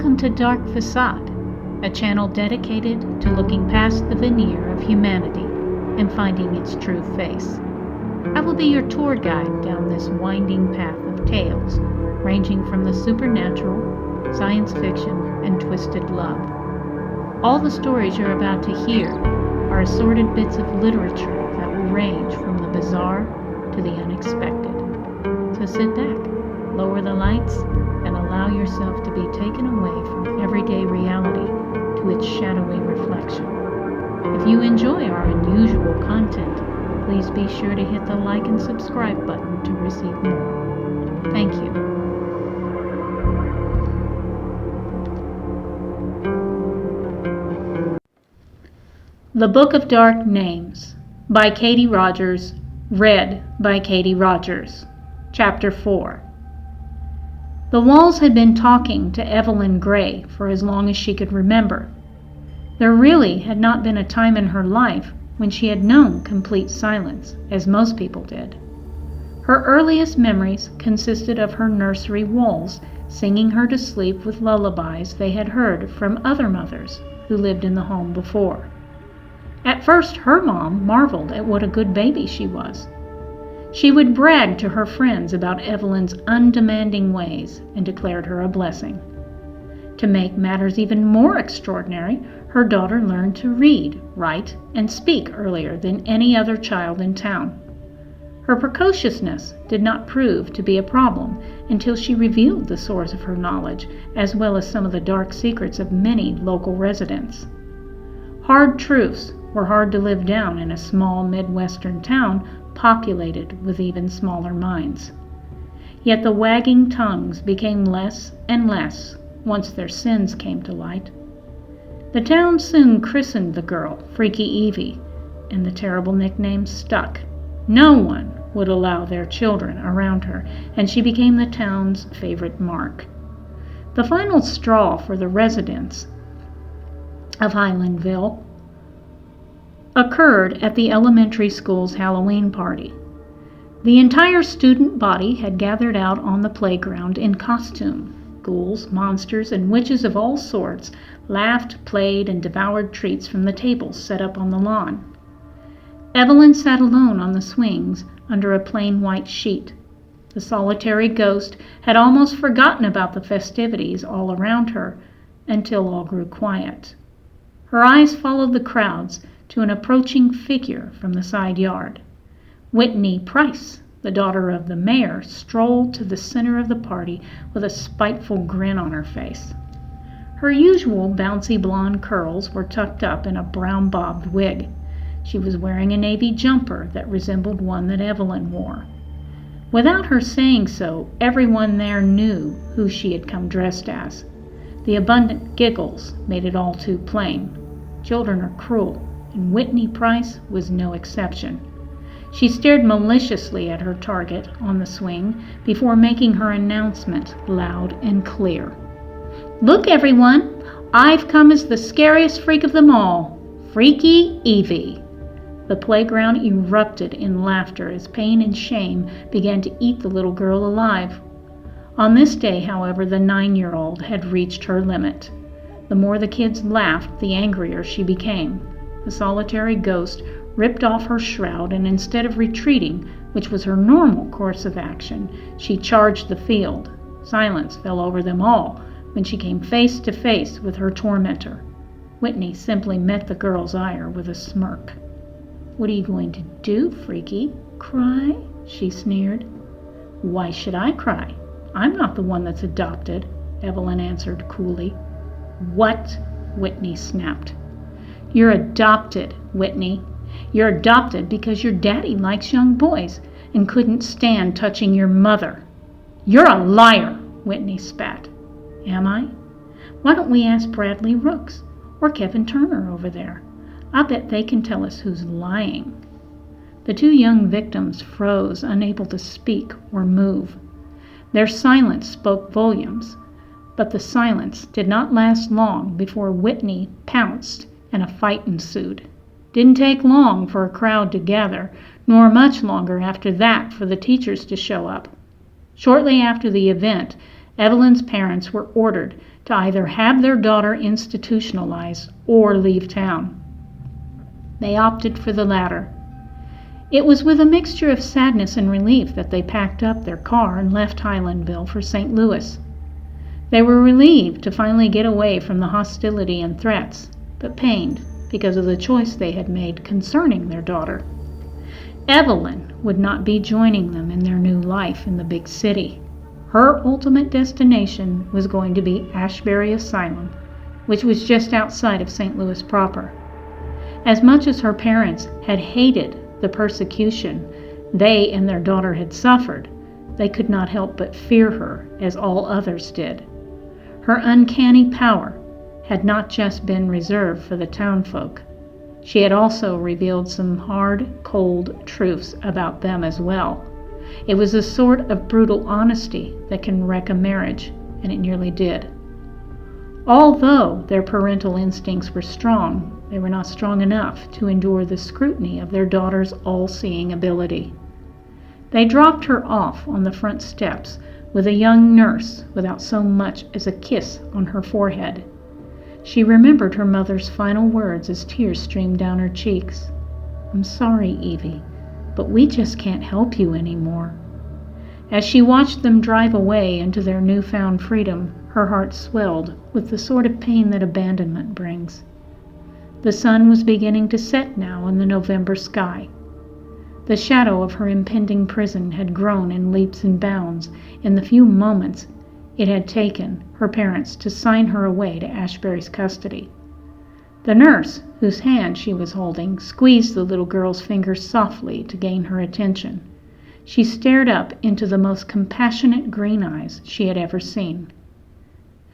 Welcome to Dark Facade, a channel dedicated to looking past the veneer of humanity and finding its true face. I will be your tour guide down this winding path of tales, ranging from the supernatural, science fiction, and twisted love. All the stories you're about to hear are assorted bits of literature that will range from the bizarre to the unexpected. So sit back, lower the lights, and allow yourself to be taken away from everyday reality to its shadowy reflection. If you enjoy our unusual content, please be sure to hit the like and subscribe button to receive more. Thank you. The Book of Dark Names by Katie Rogers, read by Katie Rogers. Chapter 4. The walls had been talking to Evelyn Gray for as long as she could remember. There really had not been a time in her life when she had known complete silence, as most people did. Her earliest memories consisted of her nursery walls singing her to sleep with lullabies they had heard from other mothers who lived in the home before. At first, her mom marveled at what a good baby she was. She would brag to her friends about Evelyn's undemanding ways and declared her a blessing. To make matters even more extraordinary, her daughter learned to read, write, and speak earlier than any other child in town. Her precociousness did not prove to be a problem until she revealed the source of her knowledge, as well as some of the dark secrets of many local residents. Hard truths were hard to live down in a small Midwestern town populated with even smaller minds. Yet the wagging tongues became less and less once their sins came to light. The town soon christened the girl Freaky Evie, and the terrible nickname stuck. No one would allow their children around her, and she became the town's favorite mark. The final straw for the residents of Highlandville occurred at the elementary school's Halloween party. The entire student body had gathered out on the playground in costume. Ghouls, monsters, and witches of all sorts laughed, played, and devoured treats from the tables set up on the lawn. Evelyn sat alone on the swings under a plain white sheet. The solitary ghost had almost forgotten about the festivities all around her until all grew quiet. Her eyes followed the crowds to an approaching figure from the side yard. Whitney Price, the daughter of the mayor, strolled to the center of the party with a spiteful grin on her face. Her usual bouncy blonde curls were tucked up in a brown bobbed wig. She was wearing a navy jumper that resembled one that Evelyn wore. Without her saying so, everyone there knew who she had come dressed as. The abundant giggles made it all too plain. Children are cruel, and Whitney Price was no exception. She stared maliciously at her target on the swing before making her announcement loud and clear. "Look, everyone! I've come as the scariest freak of them all, Freaky Evie." The playground erupted in laughter as pain and shame began to eat the little girl alive. On this day, however, the 9-year-old had reached her limit. The more the kids laughed, the angrier she became. The solitary ghost ripped off her shroud, and instead of retreating, which was her normal course of action, she charged the field. Silence fell over them all when she came face to face with her tormentor. Whitney simply met the girl's ire with a smirk. "What are you going to do, Freaky? Cry?" she sneered. "Why should I cry? I'm not the one that's adopted," Evelyn answered coolly. "What?" Whitney snapped. "You're adopted, Whitney. You're adopted because your daddy likes young boys and couldn't stand touching your mother." "You're a liar," Whitney spat. "Am I? Why don't we ask Bradley Rooks or Kevin Turner over there? I bet they can tell us who's lying." The two young victims froze, unable to speak or move. Their silence spoke volumes, but the silence did not last long before Whitney pounced and a fight ensued. Didn't take long for a crowd to gather, nor much longer after that for the teachers to show up. Shortly after the event, Evelyn's parents were ordered to either have their daughter institutionalized or leave town. They opted for the latter. It was with a mixture of sadness and relief that they packed up their car and left Highlandville for St. Louis. They were relieved to finally get away from the hostility and threats, but pained because of the choice they had made concerning their daughter. Evelyn would not be joining them in their new life in the big city. Her ultimate destination was going to be Ashbury Asylum, which was just outside of St. Louis proper. As much as her parents had hated the persecution they and their daughter had suffered, they could not help but fear her as all others did. Her uncanny power had not just been reserved for the townfolk. She had also revealed some hard, cold truths about them as well. It was a sort of brutal honesty that can wreck a marriage, and it nearly did. Although their parental instincts were strong, they were not strong enough to endure the scrutiny of their daughter's all-seeing ability. They dropped her off on the front steps with a young nurse without so much as a kiss on her forehead. She remembered her mother's final words as tears streamed down her cheeks. "I'm sorry, Evie, but we just can't help you anymore." As she watched them drive away into their newfound freedom, her heart swelled with the sort of pain that abandonment brings. The sun was beginning to set now in the November sky. The shadow of her impending prison had grown in leaps and bounds in the few moments it had taken her parents to sign her away to Ashbury's custody. The nurse, whose hand she was holding, squeezed the little girl's fingers softly to gain her attention. She stared up into the most compassionate green eyes she had ever seen.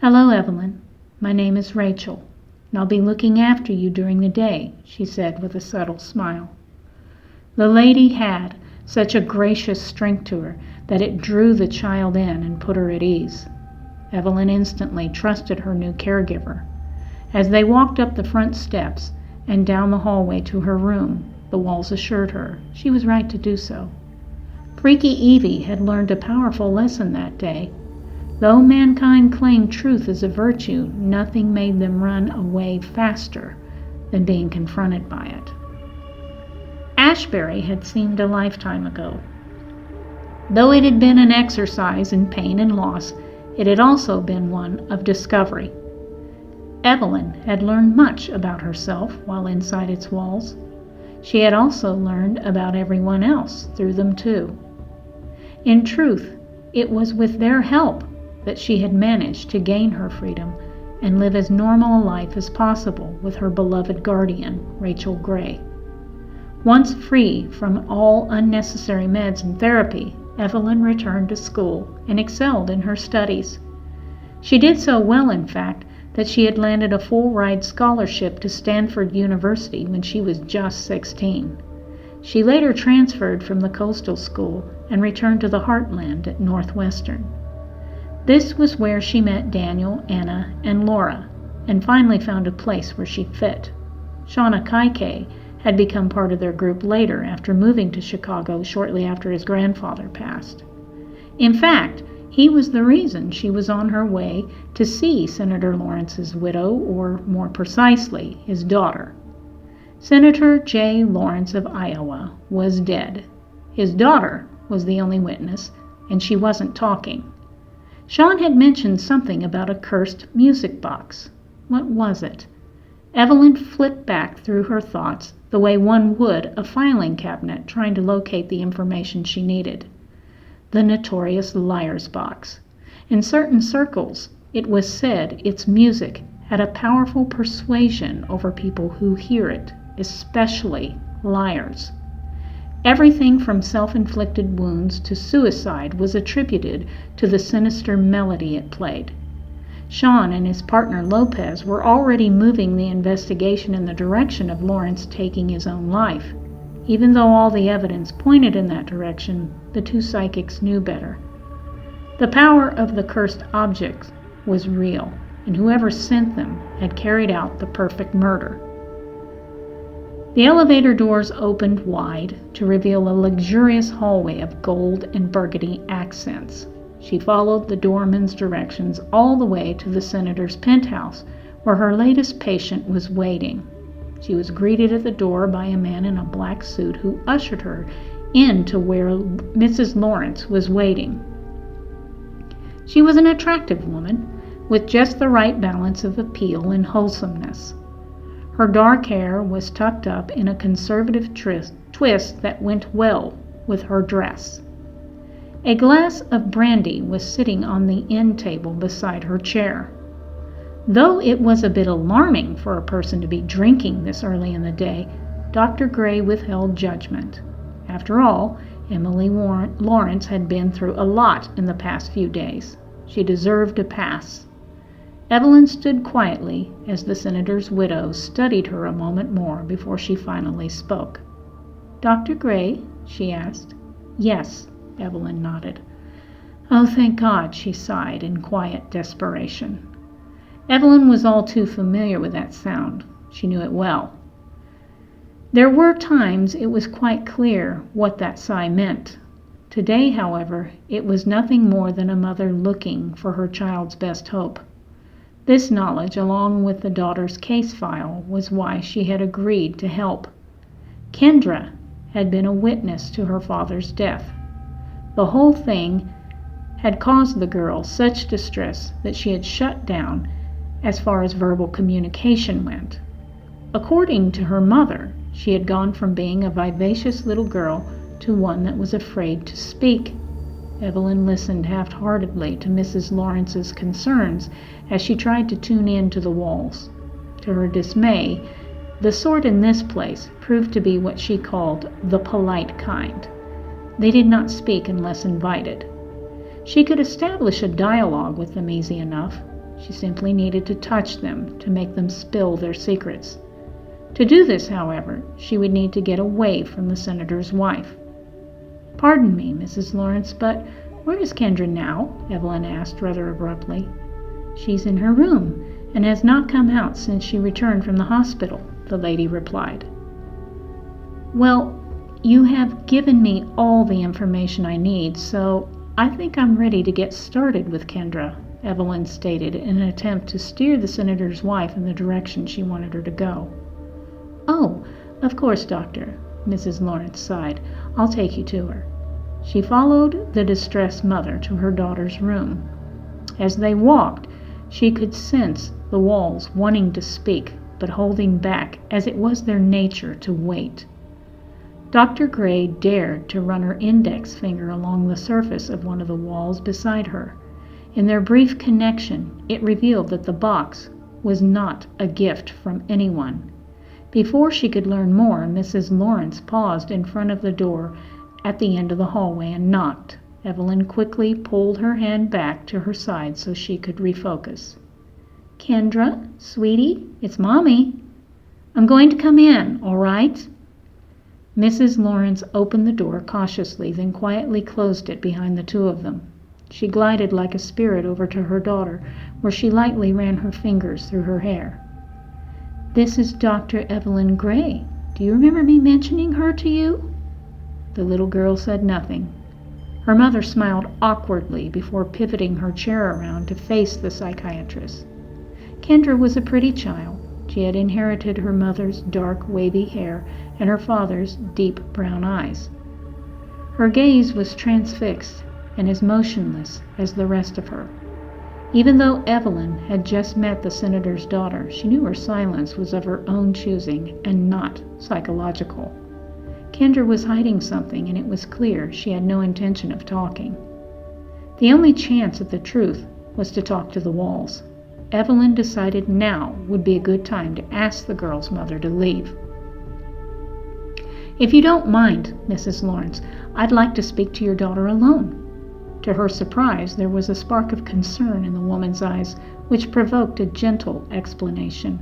"Hello, Evelyn. My name is Rachel, and I'll be looking after you during the day," she said with a subtle smile. The lady had such a gracious strength to her that it drew the child in and put her at ease. Evelyn instantly trusted her new caregiver. As they walked up the front steps and down the hallway to her room, the walls assured her she was right to do so. Freaky Evie had learned a powerful lesson that day. Though mankind claimed truth as a virtue, nothing made them run away faster than being confronted by it. Ashbury had seemed a lifetime ago. Though it had been an exercise in pain and loss, it had also been one of discovery. Evelyn had learned much about herself while inside its walls. She had also learned about everyone else through them too. In truth, it was with their help that she had managed to gain her freedom and live as normal a life as possible with her beloved guardian, Rachel Gray. Once free from all unnecessary meds and therapy, Evelyn returned to school and excelled in her studies. She did so well, in fact, that she had landed a full-ride scholarship to Stanford University when she was just 16. She later transferred from the coastal school and returned to the heartland at Northwestern. This was where she met Daniel, Anna, and Laura, and finally found a place where she fit. Shauna Kaike had become part of their group later after moving to Chicago shortly after his grandfather passed. In fact, he was the reason she was on her way to see Senator Lawrence's widow, or more precisely, his daughter. Senator J. Lawrence of Iowa was dead. His daughter was the only witness, and she wasn't talking. Sean had mentioned something about a cursed music box. What was it? Evelyn flipped back through her thoughts the way one would a filing cabinet trying to locate the information she needed. The notorious Liar's Box. In certain circles, it was said its music had a powerful persuasion over people who hear it, especially liars. Everything from self-inflicted wounds to suicide was attributed to the sinister melody it played. Sean and his partner Lopez were already moving the investigation in the direction of Lawrence taking his own life. Even though all the evidence pointed in that direction, the two psychics knew better. The power of the cursed objects was real, and whoever sent them had carried out the perfect murder. The elevator doors opened wide to reveal a luxurious hallway of gold and burgundy accents. She followed the doorman's directions all the way to the senator's penthouse, where her latest patient was waiting. She was greeted at the door by a man in a black suit who ushered her in to where Mrs. Lawrence was waiting. She was an attractive woman, with just the right balance of appeal and wholesomeness. Her dark hair was tucked up in a conservative twist that went well with her dress. A glass of brandy was sitting on the end table beside her chair. Though it was a bit alarming for a person to be drinking this early in the day, Dr. Gray withheld judgment. After all, Emily Lawrence had been through a lot in the past few days. She deserved a pass. Evelyn stood quietly as the senator's widow studied her a moment more before she finally spoke. "Dr. Gray?" she asked. "Yes," Evelyn nodded. "Oh, thank God," she sighed in quiet desperation. Evelyn was all too familiar with that sound. She knew it well. There were times it was quite clear what that sigh meant. Today, however, it was nothing more than a mother looking for her child's best hope. This knowledge, along with the daughter's case file, was why she had agreed to help. Kendra had been a witness to her father's death. The whole thing had caused the girl such distress that she had shut down as far as verbal communication went. According to her mother, she had gone from being a vivacious little girl to one that was afraid to speak. Evelyn listened half-heartedly to Mrs. Lawrence's concerns as she tried to tune in to the walls. To her dismay, the sort in this place proved to be what she called the polite kind. They did not speak unless invited. She could establish a dialogue with them easy enough. She simply needed to touch them to make them spill their secrets. To do this, however, she would need to get away from the senator's wife. "Pardon me, Mrs. Lawrence, but where is Kendra now?" Evelyn asked rather abruptly. "She's in her room and has not come out since she returned from the hospital," the lady replied. "Well, you have given me all the information I need, so I think I'm ready to get started with Kendra," Evelyn stated in an attempt to steer the senator's wife in the direction she wanted her to go. "Oh, of course, Doctor," Mrs. Lawrence sighed. "I'll take you to her." She followed the distressed mother to her daughter's room. As they walked, she could sense the walls wanting to speak, but holding back, as it was their nature to wait. Dr. Gray dared to run her index finger along the surface of one of the walls beside her. In their brief connection, it revealed that the box was not a gift from anyone. Before she could learn more, Mrs. Lawrence paused in front of the door at the end of the hallway and knocked. Evelyn quickly pulled her hand back to her side so she could refocus. "Kendra, sweetie, it's Mommy. I'm going to come in, all right?" Mrs. Lawrence opened the door cautiously, then quietly closed it behind the two of them. She glided like a spirit over to her daughter, where she lightly ran her fingers through her hair. "This is Dr. Evelyn Gray. Do you remember me mentioning her to you?" The little girl said nothing. Her mother smiled awkwardly before pivoting her chair around to face the psychiatrist. Kendra was a pretty child. She had inherited her mother's dark, wavy hair and her father's deep brown eyes. Her gaze was transfixed and as motionless as the rest of her. Even though Evelyn had just met the senator's daughter, she knew her silence was of her own choosing and not psychological. Kendra was hiding something, and it was clear she had no intention of talking. The only chance at the truth was to talk to the walls. Evelyn decided now would be a good time to ask the girl's mother to leave. "If you don't mind, Mrs. Lawrence, I'd like to speak to your daughter alone." To her surprise, there was a spark of concern in the woman's eyes, which provoked a gentle explanation.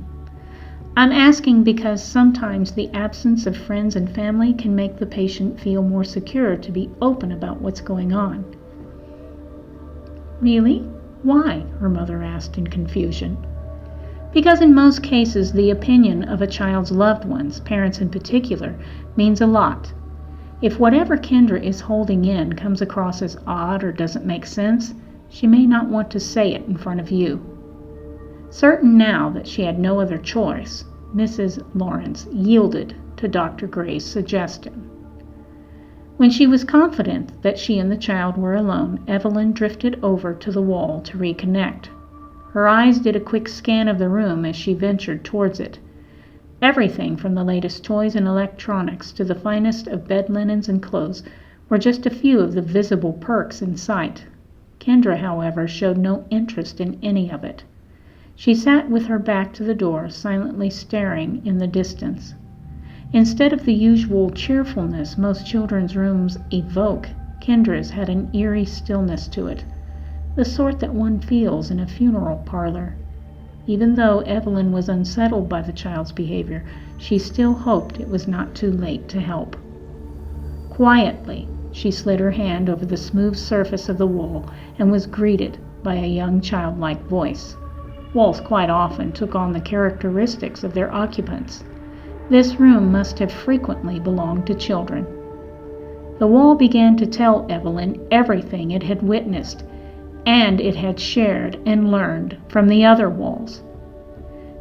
"I'm asking because sometimes the absence of friends and family can make the patient feel more secure to be open about what's going on." "Really? Why?" her mother asked in confusion. "Because in most cases the opinion of a child's loved ones, parents in particular, means a lot. If whatever Kendra is holding in comes across as odd or doesn't make sense, she may not want to say it in front of you. Certain now that she had no other choice, Mrs. Lawrence yielded to Dr. Gray's suggestion. When she was confident that she and the child were alone, Evelyn drifted over to the wall to reconnect. Her eyes did a quick scan of the room as she ventured towards it. Everything from the latest toys and electronics to the finest of bed linens and clothes were just a few of the visible perks in sight. Kendra, however, showed no interest in any of it. She sat with her back to the door, silently staring in the distance. Instead of the usual cheerfulness most children's rooms evoke, Kendra's had an eerie stillness to it, the sort that one feels in a funeral parlor. Even though Evelyn was unsettled by the child's behavior, she still hoped it was not too late to help. Quietly, she slid her hand over the smooth surface of the wall and was greeted by a young childlike voice. Walls quite often took on the characteristics of their occupants. This room must have frequently belonged to children. The wall began to tell Evelyn everything it had witnessed, and it had shared and learned from the other walls.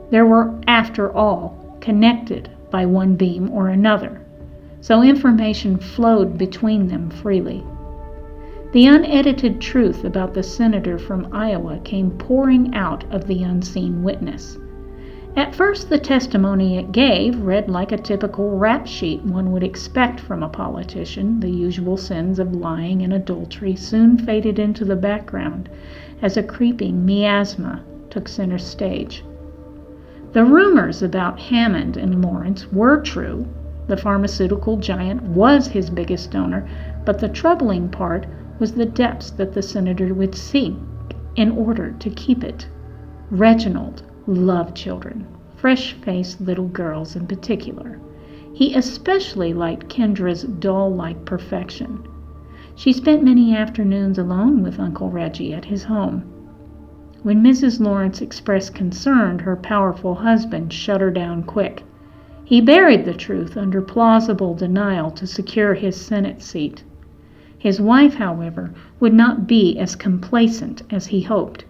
They were, after all, connected by one beam or another, so information flowed between them freely. The unedited truth about the senator from Iowa came pouring out of the unseen witness. At first, the testimony it gave read like a typical rap sheet one would expect from a politician. The usual sins of lying and adultery soon faded into the background as a creeping miasma took center stage. The rumors about Hammond and Lawrence were true. The pharmaceutical giant was his biggest donor, but the troubling part was the depths that the senator would seek in order to keep it. Reginald loved children, fresh-faced little girls in particular. He especially liked Kendra's doll-like perfection. She spent many afternoons alone with Uncle Reggie at his home. When Mrs. Lawrence expressed concern, her powerful husband shut her down quick. He buried the truth under plausible denial to secure his Senate seat. His wife, however, would not be as complacent as he hoped.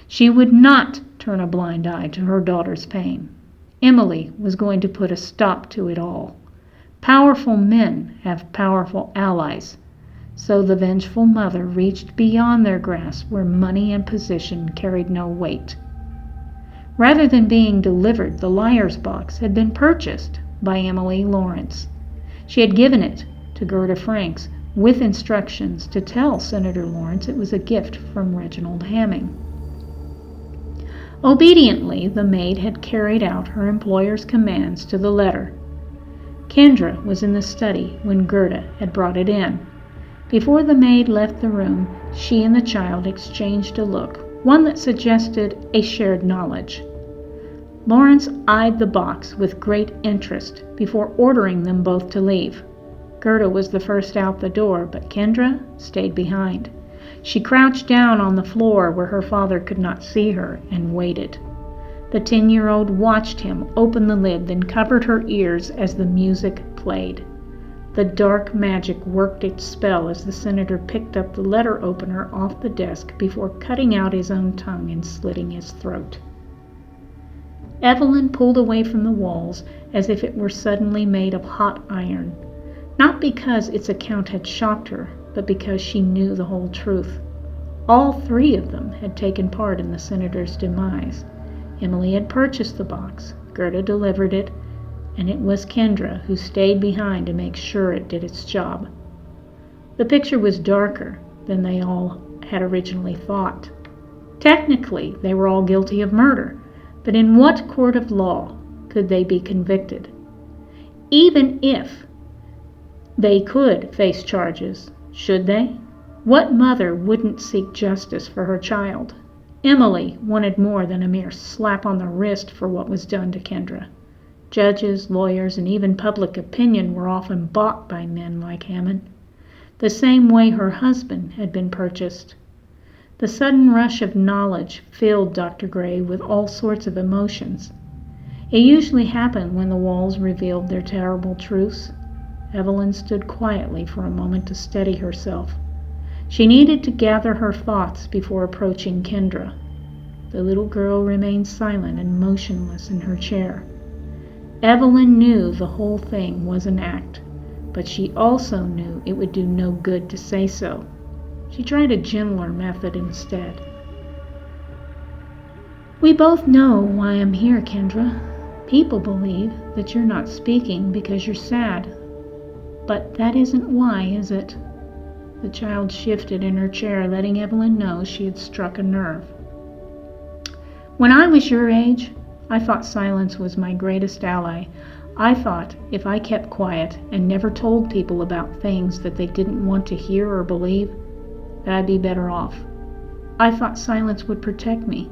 She would not turn a blind eye to her daughter's pain. Emily was going to put a stop to it all. Powerful men have powerful allies, so the vengeful mother reached beyond their grasp where money and position carried no weight. Rather than being delivered, the liar's box had been purchased by Emily Lawrence. She had given it to Gerda Franks with instructions to tell Senator Lawrence it was a gift from Reginald Hamming. Obediently, the maid had carried out her employer's commands to the letter. Kendra was in the study when Gerda had brought it in. Before the maid left the room, she and the child exchanged a look, one that suggested a shared knowledge. Lawrence eyed the box with great interest before ordering them both to leave. Gerda was the first out the door, but Kendra stayed behind. She crouched down on the floor where her father could not see her and waited. The 10-year-old watched him open the lid, then covered her ears as the music played. The dark magic worked its spell as the senator picked up the letter opener off the desk before cutting out his own tongue and slitting his throat. Evelyn pulled away from the walls as if it were suddenly made of hot iron, not because its account had shocked her, but because she knew the whole truth. All three of them had taken part in the senator's demise. Emily had purchased the box, Gerda delivered it, and it was Kendra who stayed behind to make sure it did its job. The picture was darker than they all had originally thought. Technically, they were all guilty of murder, but in what court of law could they be convicted? Even if they could face charges, should they? What mother wouldn't seek justice for her child? Emily wanted more than a mere slap on the wrist for what was done to Kendra. Judges, lawyers, and even public opinion were often bought by men like Hammond, the same way her husband had been purchased. The sudden rush of knowledge filled Dr. Gray with all sorts of emotions. It usually happened when the walls revealed their terrible truths. Evelyn stood quietly for a moment to steady herself. She needed to gather her thoughts before approaching Kendra. The little girl remained silent and motionless in her chair. Evelyn knew the whole thing was an act, but she also knew it would do no good to say so. She tried a gentler method instead. "We both know why I'm here, Kendra. People believe that you're not speaking because you're sad. But that isn't why, is it?" The child shifted in her chair, letting Evelyn know she had struck a nerve. "When I was your age, I thought silence was my greatest ally. I thought if I kept quiet and never told people about things that they didn't want to hear or believe, that I'd be better off. I thought silence would protect me,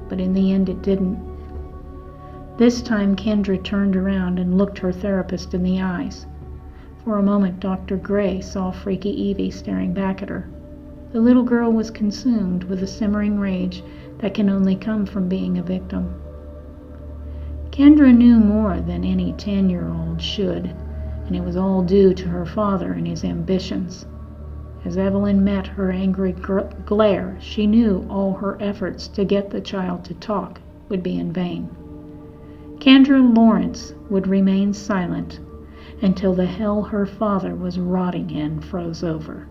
but in the end it didn't." This time Kendra turned around and looked her therapist in the eyes. For a moment Dr. Gray saw Freaky Evie staring back at her. The little girl was consumed with a simmering rage that can only come from being a victim. Kendra knew more than any 10-year-old should, and it was all due to her father and his ambitions. As Evelyn met her angry glare, she knew all her efforts to get the child to talk would be in vain. Kendra Lawrence would remain silent until the hell her father was rotting in froze over.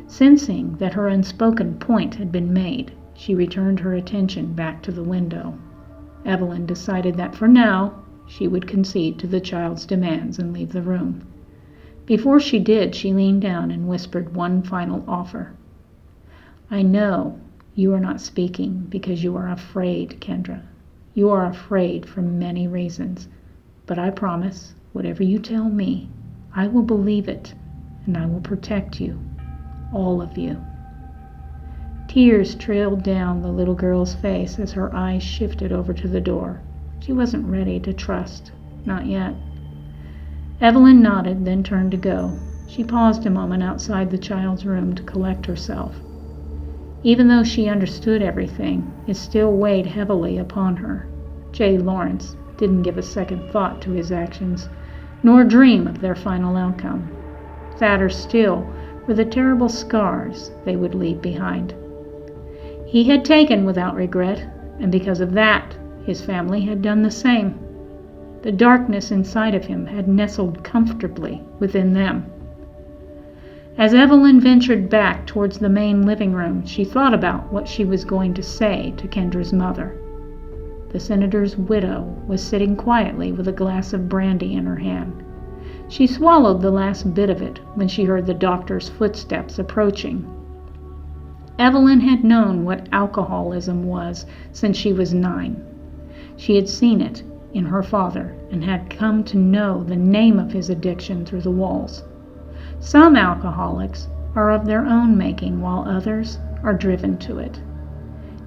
Sensing that her unspoken point had been made, she returned her attention back to the window. Evelyn decided that for now she would concede to the child's demands and leave the room. Before she did, she leaned down and whispered one final offer. "I know you are not speaking because you are afraid, Kendra. You are afraid for many reasons, but I promise, whatever you tell me, I will believe it, and I will protect you, all of you." Tears trailed down the little girl's face as her eyes shifted over to the door. She wasn't ready to trust, not yet. Evelyn nodded, then turned to go. She paused a moment outside the child's room to collect herself. Even though she understood everything, it still weighed heavily upon her. Jay Lawrence didn't give a second thought to his actions, nor dream of their final outcome. Sadder still were the terrible scars they would leave behind. He had taken without regret, and because of that, his family had done the same. The darkness inside of him had nestled comfortably within them. As Evelyn ventured back towards the main living room, she thought about what she was going to say to Kendra's mother. The senator's widow was sitting quietly with a glass of brandy in her hand. She swallowed the last bit of it when she heard the doctor's footsteps approaching. Evelyn had known what alcoholism was since she was 9. She had seen it in her father and had come to know the name of his addiction through the walls. Some alcoholics are of their own making, while others are driven to it.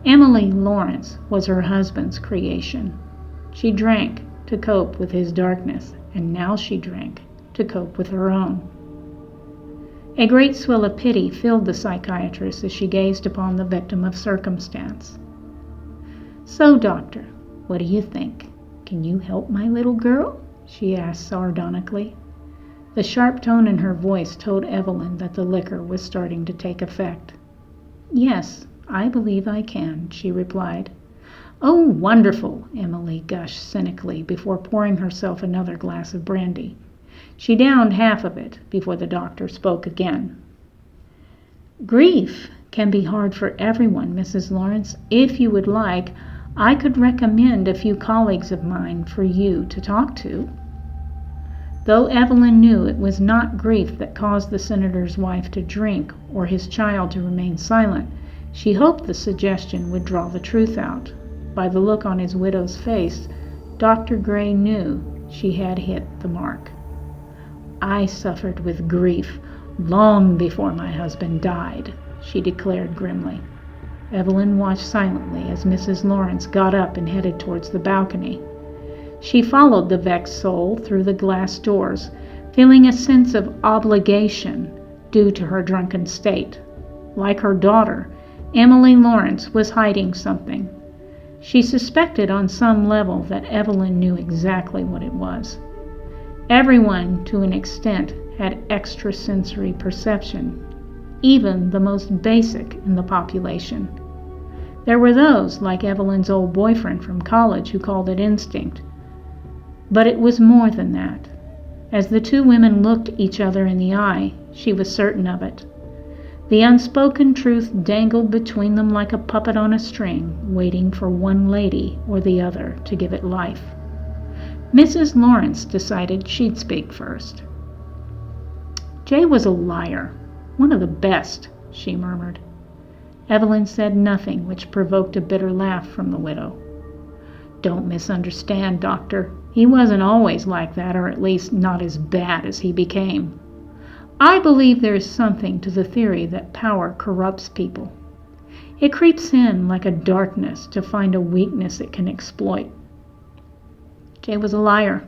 Emily Lawrence was her husband's creation. She drank to cope with his darkness, and now she drank to cope with her own. A great swell of pity filled the psychiatrist as she gazed upon the victim of circumstance. "So, doctor, what do you think? Can you help my little girl?" she asked sardonically. The sharp tone in her voice told Evelyn that the liquor was starting to take effect. "Yes, I believe I can," she replied. "Oh, wonderful!" Emily gushed cynically before pouring herself another glass of brandy. She downed half of it before the doctor spoke again. "Grief can be hard for everyone, Mrs. Lawrence. If you would like, I could recommend a few colleagues of mine for you to talk to." Though Evelyn knew it was not grief that caused the senator's wife to drink or his child to remain silent, she hoped the suggestion would draw the truth out. By the look on his widow's face, Dr. Gray knew she had hit the mark. "I suffered with grief long before my husband died," she declared grimly. Evelyn watched silently as Mrs. Lawrence got up and headed towards the balcony. She followed the vexed soul through the glass doors, feeling a sense of obligation due to her drunken state. Like her daughter, Emily Lawrence was hiding something. She suspected on some level that Evelyn knew exactly what it was. Everyone, to an extent, had extrasensory perception, even the most basic in the population. There were those, like Evelyn's old boyfriend from college, who called it instinct. But it was more than that. As the two women looked each other in the eye, she was certain of it. The unspoken truth dangled between them like a puppet on a string, waiting for one lady or the other to give it life. Mrs. Lawrence decided she'd speak first. "Jay was a liar, one of the best," she murmured. Evelyn said nothing, which provoked a bitter laugh from the widow. "Don't misunderstand, Doctor. He wasn't always like that, or at least not as bad as he became. I believe there is something to the theory that power corrupts people. It creeps in like a darkness to find a weakness it can exploit. Jay was a liar,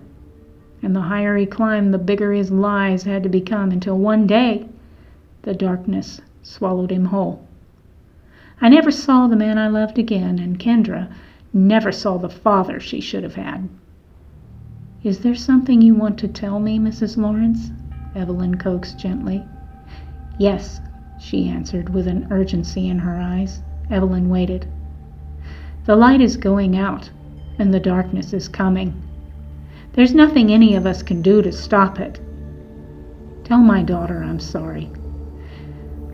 and the higher he climbed, the bigger his lies had to become, until one day the darkness swallowed him whole. I never saw the man I loved again, and Kendra never saw the father she should have had." "Is there something you want to tell me, Mrs. Lawrence?" Evelyn coaxed gently. "Yes," she answered with an urgency in her eyes. Evelyn waited. "The light is going out, and the darkness is coming. There's nothing any of us can do to stop it. Tell my daughter I'm sorry.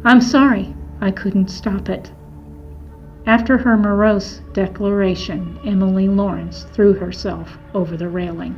I'm sorry I couldn't stop it." After her morose declaration, Emily Lawrence threw herself over the railing.